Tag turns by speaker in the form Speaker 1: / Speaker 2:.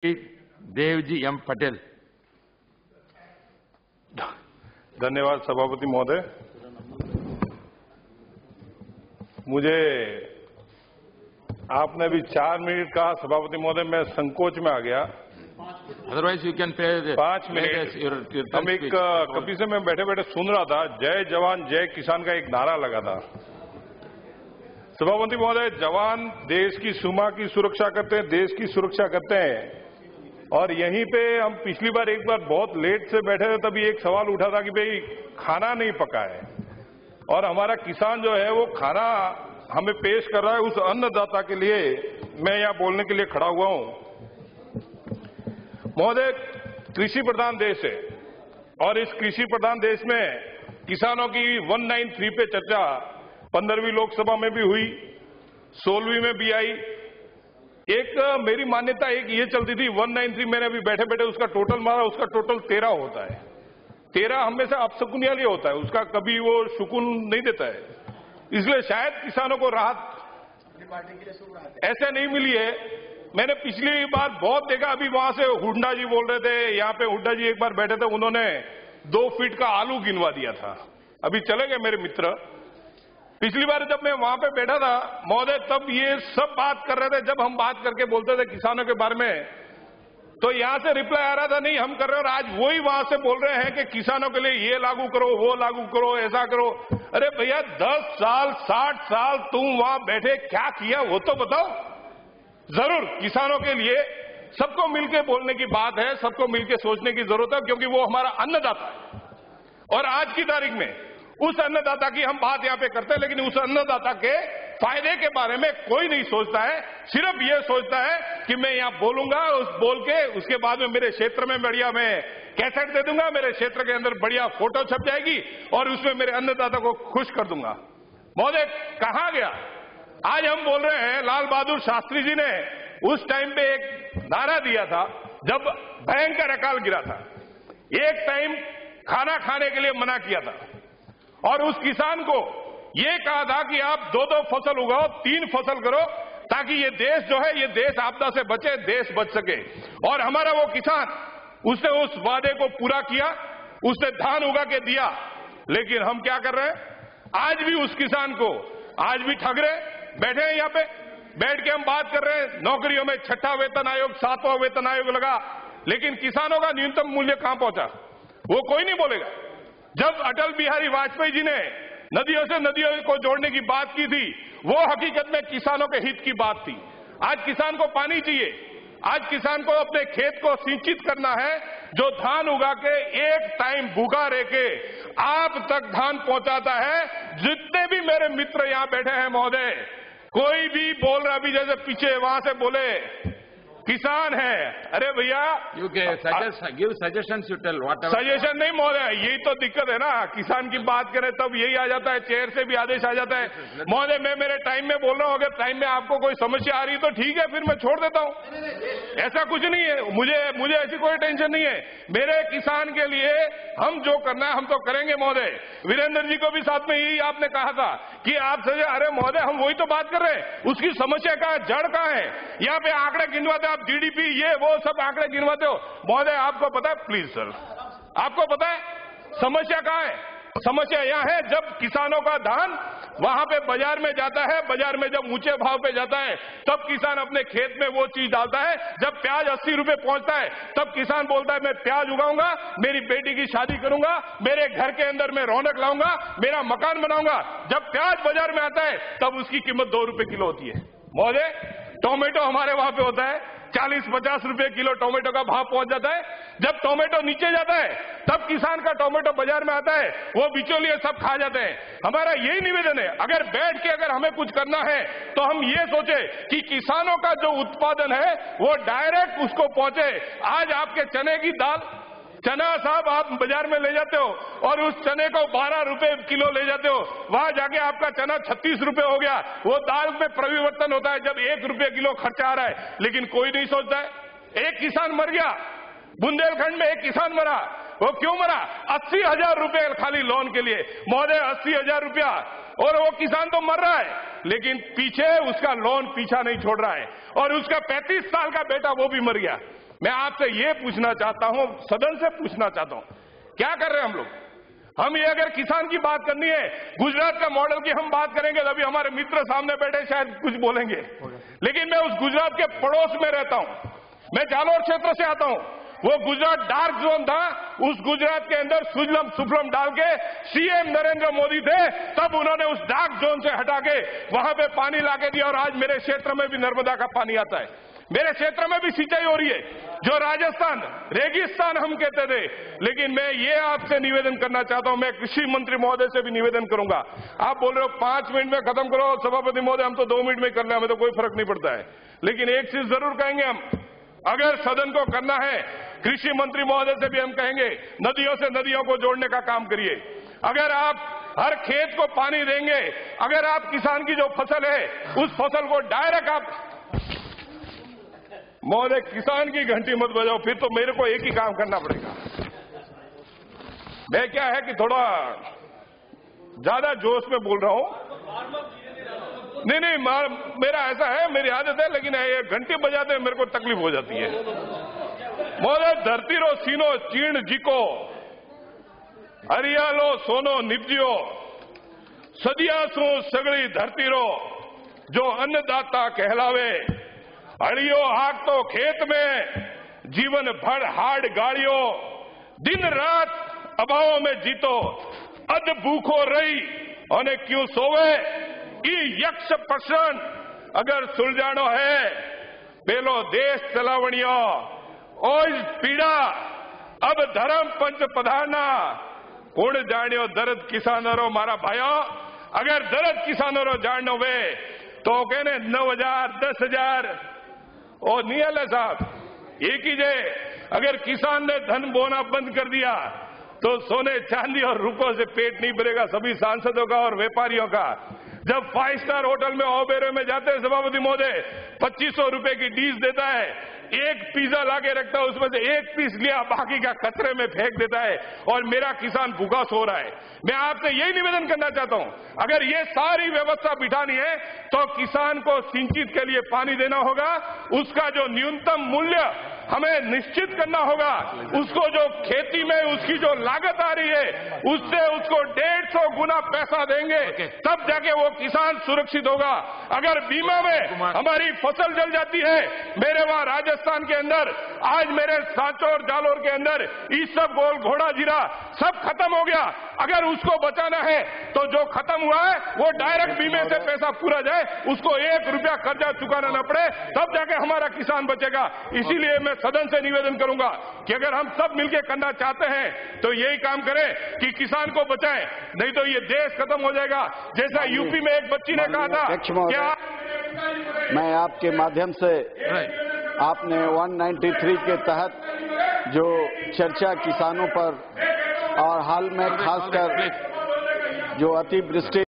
Speaker 1: Devji M Patel.
Speaker 2: धन्यवाद सभापति महोदय। मुझे आपने अभी 4 मिनट कहा सभापति महोदय, मैं संकोच में आ गया।
Speaker 1: Otherwise you can pay
Speaker 2: 5 minute. हम एक कभी से मैं बैठे बैठे सुन रहा था, जय जवान जय किसान का एक नारा लगा था। सभापति महोदय, जवान देश की सीमा की सुरक्षा करते हैं, देश की सुरक्षा करते हैं। और यहीं पे हम पिछली बार एक बार बहुत लेट से बैठे थे, तभी एक सवाल उठा था कि भाई खाना नहीं पका है और हमारा किसान जो है वो खाना हमें पेश कर रहा है। उस अन्नदाता के लिए मैं यहाँ बोलने के लिए खड़ा हुआ हूं। महोदय, कृषि प्रधान देश है और इस कृषि प्रधान देश में किसानों की 193 पे चर्चा 15वीं लोकसभा में भी हुई, 16वीं में भी आई। एक मेरी मान्यता एक ये चलती थी, 193 मैंने अभी बैठे बैठे उसका टोटल मारा, उसका टोटल 13 होता है। 13 हमेशा अपशकुनिया लिए होता है, उसका कभी वो सुकून नहीं देता है। इसलिए शायद किसानों को राहत ऐसे नहीं मिली है। मैंने पिछली बार बहुत देखा, अभी वहां से हुड्डा जी बोल रहे थे, यहाँ पे हुड्डा जी एक बार बैठे थे, उन्होंने 2 फीट का आलू गिनवा दिया था। अभी चले गए मेरे मित्र। पिछली बार जब मैं वहां पे बैठा था महोदय, तब ये सब बात कर रहे थे। जब हम बात करके बोलते थे किसानों के बारे में, तो यहां से रिप्लाई आ रहा था, नहीं हम कर रहे हैं। और आज वही वहां से बोल रहे हैं कि किसानों के लिए ये लागू करो, वो लागू करो, ऐसा करो। अरे भैया, 10 साल 60 साल तुम वहां बैठे क्या किया वो तो बताओ। जरूर किसानों के लिए सबको मिलकर बोलने की बात है, सबको मिलकर सोचने की जरूरत है, क्योंकि वो हमारा अन्नदाता है। और आज की तारीख में उस अन्नदाता की हम बात यहां पे करते हैं, लेकिन उस अन्नदाता के फायदे के बारे में कोई नहीं सोचता है। सिर्फ ये सोचता है कि मैं यहां बोलूंगा, उस बोल के उसके बाद में मेरे क्षेत्र में बढ़िया मैं कैसेट दे दूंगा, मेरे क्षेत्र के अंदर बढ़िया फोटो छप जाएगी और उसमें मेरे अन्नदाता को खुश कर दूंगा। महोदय, कहां गया? आज हम बोल रहे हैं, लाल बहादुर शास्त्री जी ने उस टाइम पे एक नारा दिया था जब भयंकर अकाल गिरा था। एक टाइम खाना खाने के लिए मना किया था और उस किसान को ये कहा था कि आप 2-2 फसल उगाओ, 3 फसल करो, ताकि ये देश जो है, ये देश आपदा से बचे, देश बच सके। और हमारा वो किसान, उसने उस वादे को पूरा किया, उसने धान उगा के दिया। लेकिन हम क्या कर रहे हैं? आज भी उस किसान को आज भी ठग रहे। बैठे हैं यहाँ पे, बैठ के हम बात कर रहे हैं, नौकरियों में 6ठा वेतन आयोग, 7वां वेतन आयोग लगा, लेकिन किसानों का न्यूनतम मूल्य कहां पहुंचा? वो कोई नहीं बोलेगा। जब अटल बिहारी वाजपेयी जी ने नदियों से नदियों को जोड़ने की बात की थी, वो हकीकत में किसानों के हित की बात थी। आज किसान को पानी चाहिए, आज किसान को अपने खेत को सिंचित करना है, जो धान उगा के एक टाइम भूखा रह के आप तक धान पहुंचाता है। जितने भी मेरे मित्र यहां बैठे हैं महोदय, कोई भी बोल रहा, अभी जैसे पीछे वहां से बोले किसान है, अरे भैया
Speaker 1: you give suggestion, you tell what
Speaker 2: suggestion नहीं महोदय, यही तो दिक्कत है ना। किसान की बात करें तब यही आ जाता है, चेयर से भी आदेश आ जाता है। महोदय, मैं मेरे टाइम में बोल रहा हूं, अगर टाइम में आपको कोई समस्या आ रही है तो ठीक है, फिर मैं छोड़ देता हूं। ऐसा कुछ नहीं है, मुझे ऐसी कोई टेंशन नहीं है। मेरे किसान के लिए हम जो करना है हम तो करेंगे महोदय। वीरेंद्र जी को भी साथ में यही आपने कहा था कि आप सजे, अरे महोदय हम वही तो बात कर रहे हैं, उसकी समस्या का जड़ कहां है? यहाँ पे आंकड़े गिनवाते, आप जीडीपी ये वो सब आंकड़े गिनवाते हो। महोदय आपको पता है, प्लीज सर, आपको पता है समस्या कहां है? समस्या यहां है, जब किसानों का धान वहां पे बाजार में जाता है, बाजार में जब ऊंचे भाव पे जाता है, तब किसान अपने खेत में वो चीज डालता है। जब प्याज 80 रुपए पहुंचता है, तब किसान बोलता है मैं प्याज उगाऊंगा, मेरी बेटी की शादी करूंगा, मेरे घर के अंदर मैं रौनक लाऊंगा, मेरा मकान बनाऊंगा। जब प्याज बाजार में आता है, तब उसकी कीमत 2 रुपए किलो होती है। महोदय, टोमेटो हमारे वहां पे होता है 40-50 रुपए किलो टोमेटो का भाव पहुंच जाता है। जब टोमेटो नीचे जाता है, तब किसान का टोमेटो बाजार में आता है, वो बिचौलिए सब खा जाते हैं। हमारा यही निवेदन है, अगर बैठ के अगर हमें कुछ करना है तो हम ये सोचे कि किसानों का जो उत्पादन है वो डायरेक्ट उसको पहुंचे। आज आपके चने की दाल, चना साहब आप बाजार में ले जाते हो और उस चने को 12 रुपए किलो ले जाते हो, वहां जाके आपका चना 36 रुपए हो गया। वो दाल में परिवर्तन होता है जब 1 रुपए किलो खर्चा आ रहा है, लेकिन कोई नहीं सोचता है। एक किसान मर गया, बुंदेलखंड में एक किसान मरा। वो क्यों मरा? 80,000 रुपए खाली लोन के लिए। महोदय, 80,000 रुपया, और वो किसान तो मर रहा है, लेकिन पीछे उसका लोन पीछा नहीं छोड़ रहा है, और उसका 35 साल का बेटा वो भी मर गया। मैं आपसे ये पूछना चाहता हूं, सदन से पूछना चाहता हूं, क्या कर रहे हैं हम लोग? हम ये अगर किसान की बात करनी है, गुजरात का मॉडल की हम बात करेंगे, तभी हमारे मित्र सामने बैठे शायद कुछ बोलेंगे। लेकिन मैं उस गुजरात के पड़ोस में रहता हूं, मैं जालोर क्षेत्र से आता हूं। वो गुजरात डार्क जोन था, उस गुजरात के अंदर सुजलम सुफलम डाल के सीएम नरेंद्र मोदी थे, तब उन्होंने उस डार्क जोन से हटा के वहां पे पानी लाके दिया और आज मेरे क्षेत्र में भी नर्मदा का पानी आता है, मेरे क्षेत्र में भी सिंचाई हो रही है। जो राजस्थान रेगिस्तान हम कहते थे, लेकिन मैं ये आपसे निवेदन करना चाहता हूं, मैं कृषि मंत्री महोदय से भी निवेदन करूंगा। आप बोल रहे हो 5 मिनट में खत्म करो, सभापति महोदय हम तो 2 मिनट में कर ले, हमें तो कोई फर्क नहीं पड़ता है। लेकिन एक चीज जरूर कहेंगे हम, अगर सदन को करना है, कृषि मंत्री महोदय से भी हम कहेंगे, नदियों से नदियों को जोड़ने का काम करिए। अगर आप हर खेत को पानी देंगे, अगर आप किसान की जो फसल है उस फसल को डायरेक्ट आप, महोदय किसान की घंटी मत बजाओ, फिर तो मेरे को एक ही काम करना पड़ेगा। मैं क्या है कि थोड़ा ज्यादा जोश में बोल रहा हूं। नहीं, मेरा ऐसा है, मेरी आदत है, लेकिन ये घंटी बजाते मेरे को तकलीफ हो जाती है। महोदय धरती रो सीनो चीण जीको, हरियालो सोनो निपजियो, सदियासू सगड़ी धरती रो, जो अन्नदाता कहलावे, हड़ियो हाक तो खेत में, जीवन भर हाड़ गाड़ियो, दिन रात अभावों में जीतो, अध भूखो रही और क्यों सोवे, यक्ष प्रश्न अगर सुलझाणो है, पेलो देश चलावणियो, ओज पीड़ा अब धर्म पंच पधारना, कुण जाण्यो दर्द किसानों रो मारा भाइयों। अगर दर्द किसानों रो जानो वे तो कहने 9,000 10,000 और नहीं है साहब, एक ही जे अगर किसान ने धन बोना बंद कर दिया तो सोने चांदी और रुपयों से पेट नहीं भरेगा सभी सांसदों का और व्यापारियों का। जब 5 स्टार होटल में ओबेरे में जाते हैं सभापति महोदय, 2500 रुपए की डिश देता है, एक पिज्जा लाके रखता है, उसमें से एक पीस लिया बाकी का कचरे में फेंक देता है और मेरा किसान भूखा सो रहा है। मैं आपसे यही निवेदन करना चाहता हूं, अगर ये सारी व्यवस्था बिठानी है तो किसान को सिंचित के लिए पानी देना होगा, उसका जो न्यूनतम मूल्य हमें निश्चित करना होगा, उसको जो खेती में उसकी जो लागत आ रही है उससे उसको 150 गुना पैसा देंगे, तब जाके वो किसान सुरक्षित होगा। अगर बीमा में हमारी फसल जल जाती है, मेरे वहां राजस्थान के अंदर आज मेरे सांचौर जालोर के अंदर ईसब गोल घोड़ा जीरा सब खत्म हो गया, अगर उसको बचाना है तो जो खत्म हुआ है वो डायरेक्ट बीमे से पैसा पूरा जाए, उसको 1 रुपया कर्जा चुकाना न पड़े, तब जाके हमारा किसान बचेगा। इसीलिए मैं सदन से निवेदन करूंगा कि अगर हम सब मिलकर करना चाहते हैं तो यही काम करें कि किसान को बचाएं, नहीं तो ये देश खत्म हो जाएगा। जैसा यूपी में एक बच्ची ने कहा था, क्या
Speaker 3: मैं आपके माध्यम से आपने 193 के तहत जो चर्चा किसानों पर और हाल में खासकर जो अतिवृष्टि